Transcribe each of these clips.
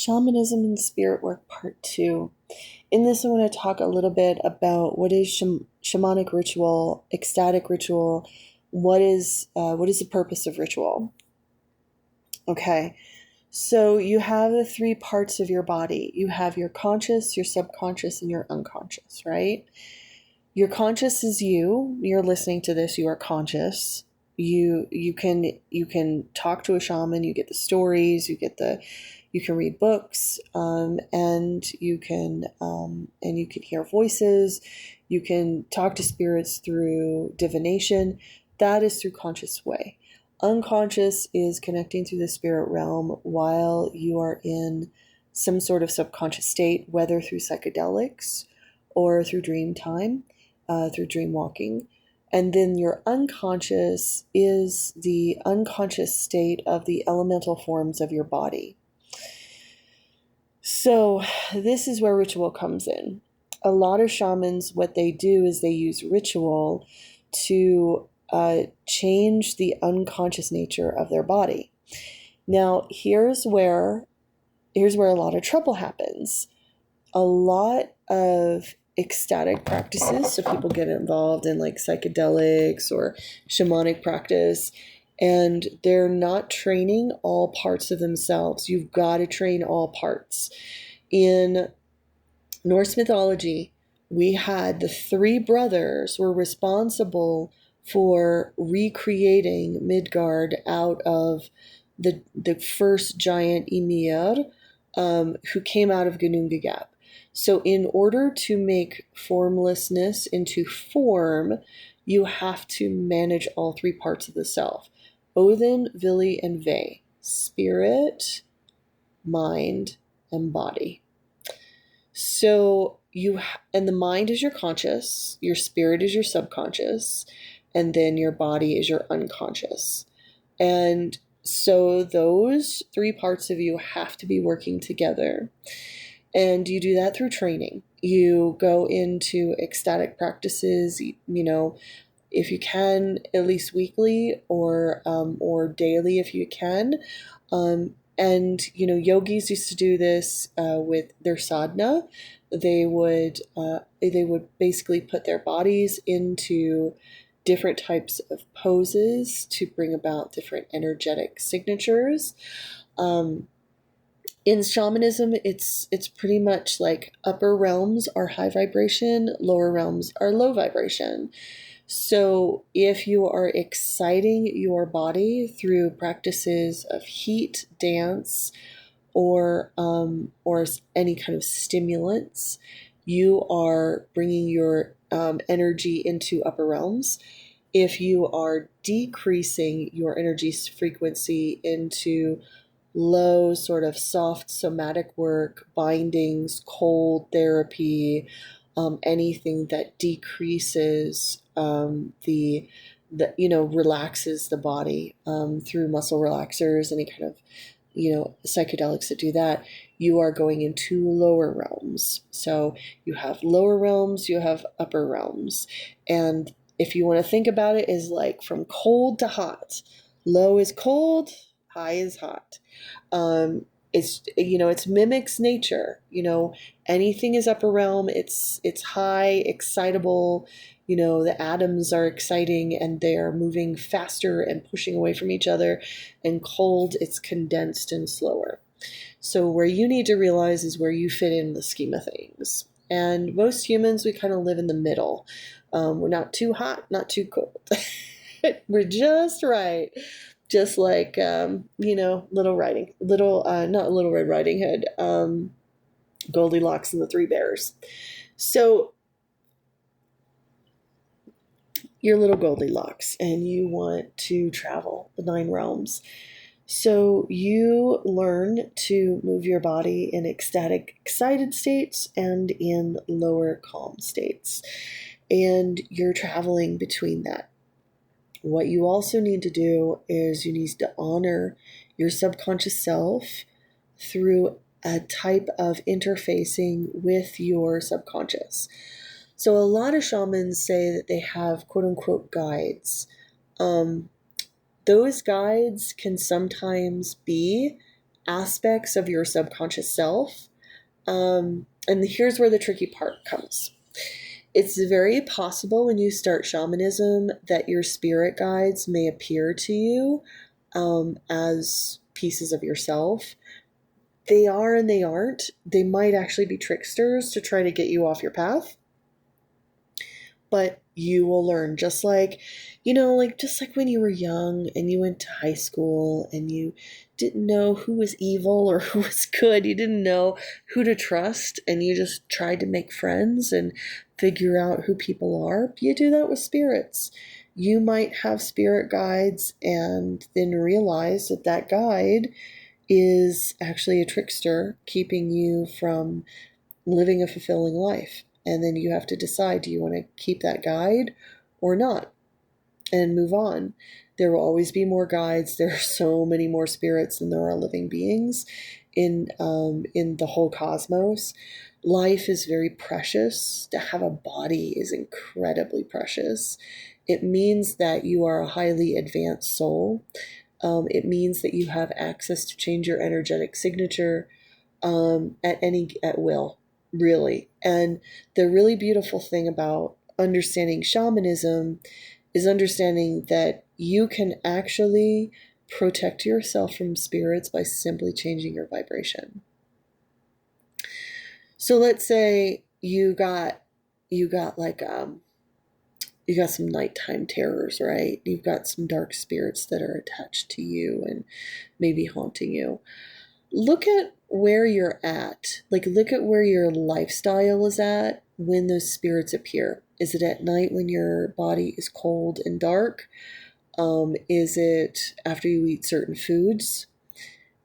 Shamanism and Spirit Work Part 2. In this, I want to talk a little bit about what is shamanic ritual, ecstatic ritual, what is the purpose of ritual. Okay, so you have the three parts of your body. You have your conscious, your subconscious, and your unconscious, right? Your conscious is you. You're listening to this, you are conscious. You can talk to a shaman, you get the stories, you can read books, and you can hear voices. You can talk to spirits through divination. That is through conscious way. Unconscious is connecting through the spirit realm while you are in some sort of subconscious state, whether through psychedelics or through dream time, through dream walking. And then your unconscious is the unconscious state of the elemental forms of your body. So this is where ritual comes in. A lot of shamans, what they do is they use ritual to change the unconscious nature of their body. Now, here's where a lot of trouble happens. A lot of ecstatic practices, so people get involved in like psychedelics or shamanic practice, and they're not training all parts of themselves. You've got to train all parts. In Norse mythology, we had the three brothers were responsible for recreating Midgard out of the first giant Ymir, who came out of Ginnungagap. So in order to make formlessness into form, you have to manage all three parts of the self. Odin, Vili, and Ve. Spirit, mind, and body. So and the mind is your conscious, your spirit is your subconscious, and then your body is your unconscious. And so those three parts of you have to be working together. And you do that through training. You go into ecstatic practices, if you can, at least weekly or daily if you can. And yogis used to do this with their sadhana. They would basically put their bodies into different types of poses to bring about different energetic signatures. In shamanism, it's pretty much like upper realms are high vibration, lower realms are low vibration. So if you are exciting your body through practices of heat, dance, or any kind of stimulants, you are bringing your energy into upper realms. If you are decreasing your energy frequency into low, sort of soft somatic work, bindings, cold therapy, anything that decreases relaxes the body through muscle relaxers, any kind of psychedelics that do that, you are going into lower realms. So you have lower realms, you have upper realms, and if you want to think about it, is like from cold to hot. Low is cold, high is hot. It's mimics nature. Anything is upper realm. It's high, excitable. The atoms are exciting and they are moving faster and pushing away from each other. And cold, it's condensed and slower. So where you need to realize is where you fit in the scheme of things. And most humans, we kind of live in the middle. We're not too hot, not too cold. We're just right. Just like, not Little Red Riding Hood, Goldilocks and the Three Bears. So you're little Goldilocks and you want to travel the 9 realms. So you learn to move your body in ecstatic, excited states and in lower calm states. And you're traveling between that. What you also need to do is you need to honor your subconscious self through a type of interfacing with your subconscious. So a lot of shamans say that they have quote unquote guides. Those guides can sometimes be aspects of your subconscious self. And here's where the tricky part comes. It's very possible when you start shamanism that your spirit guides may appear to you as pieces of yourself. They are and they aren't. They might actually be tricksters to try to get you off your path. But you will learn, just like, just like when you were young and you went to high school and you didn't know who was evil or who was good. You didn't know who to trust, and you just tried to make friends and figure out who people are. You do that with spirits. You might have spirit guides and then realize that that guide is actually a trickster keeping you from living a fulfilling life. And then you have to decide, do you want to keep that guide or not, and move on. There will always be more guides. There are so many more spirits than there are living beings in the whole cosmos. Life is very precious. To have a body is incredibly precious. It means that you are a highly advanced soul. It means that you have access to change your energetic signature at will, really. And the really beautiful thing about understanding shamanism is understanding that you can actually protect yourself from spirits by simply changing your vibration. So let's say you got like you got some nighttime terrors, right? You've got some dark spirits that are attached to you and maybe haunting you. Look at where you're at. Like, look at where your lifestyle is at when those spirits appear. Is it at night when your body is cold and dark? Is it after you eat certain foods?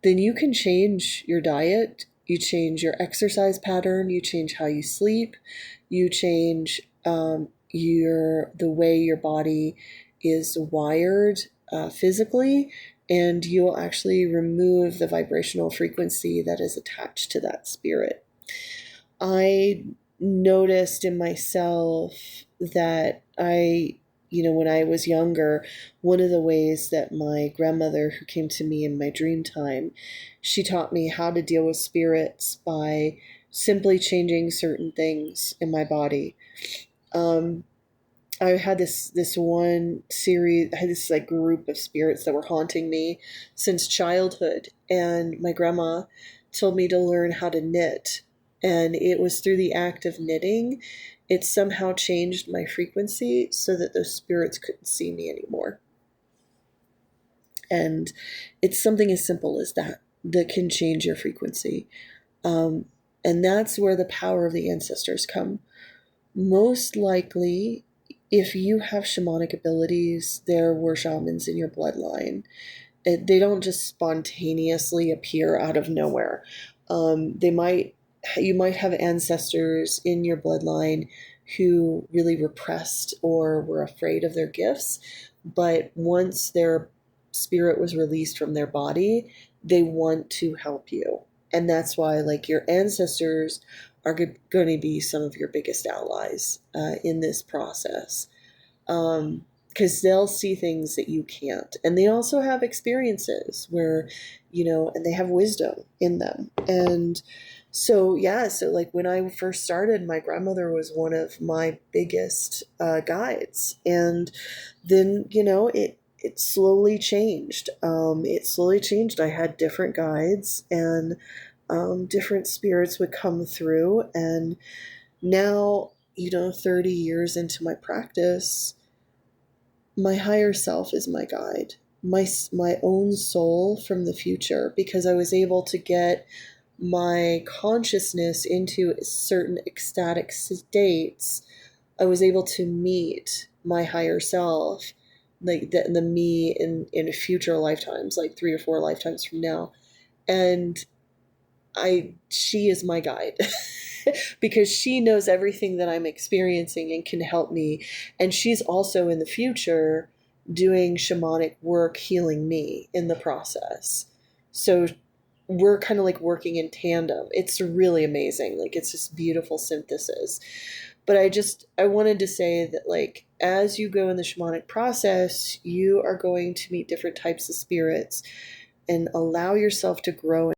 Then you can change your diet. You change your exercise pattern. You change how you sleep. You change the way your body is wired physically, and you'll actually remove the vibrational frequency that is attached to that spirit. I noticed in myself that when I was younger, one of the ways that my grandmother, who came to me in my dream time, she taught me how to deal with spirits by simply changing certain things in my body. I had this one series. I had this like group of spirits that were haunting me since childhood, and my grandma told me to learn how to knit, and it was through the act of knitting, it somehow changed my frequency so that those spirits couldn't see me anymore. And it's something as simple as that can change your frequency, and that's where the power of the ancestors come. Most likely, if you have shamanic abilities, there were shamans in your bloodline. They don't just spontaneously appear out of nowhere. You might have ancestors in your bloodline who really repressed or were afraid of their gifts, but once their spirit was released from their body, they want to help you. And that's why, like, your ancestors are going to be some of your biggest allies in this process, because they'll see things that you can't. And they also have experiences where, and they have wisdom in them. And so, yeah, so like when I first started, my grandmother was one of my biggest guides. And then, it slowly changed. It slowly changed. I had different guides, and different spirits would come through. And now, 30 years into my practice, my higher self is my guide, my own soul from the future, because I was able to get my consciousness into certain ecstatic states. I was able to meet my higher self, like the me in future lifetimes, like 3 or 4 lifetimes from now. And she is my guide because she knows everything that I'm experiencing and can help me. And she's also in the future doing shamanic work, healing me in the process. So we're kind of like working in tandem. It's really amazing. Like, it's this beautiful synthesis. But I wanted to say that, like, as you go in the shamanic process, you are going to meet different types of spirits. and allow yourself to grow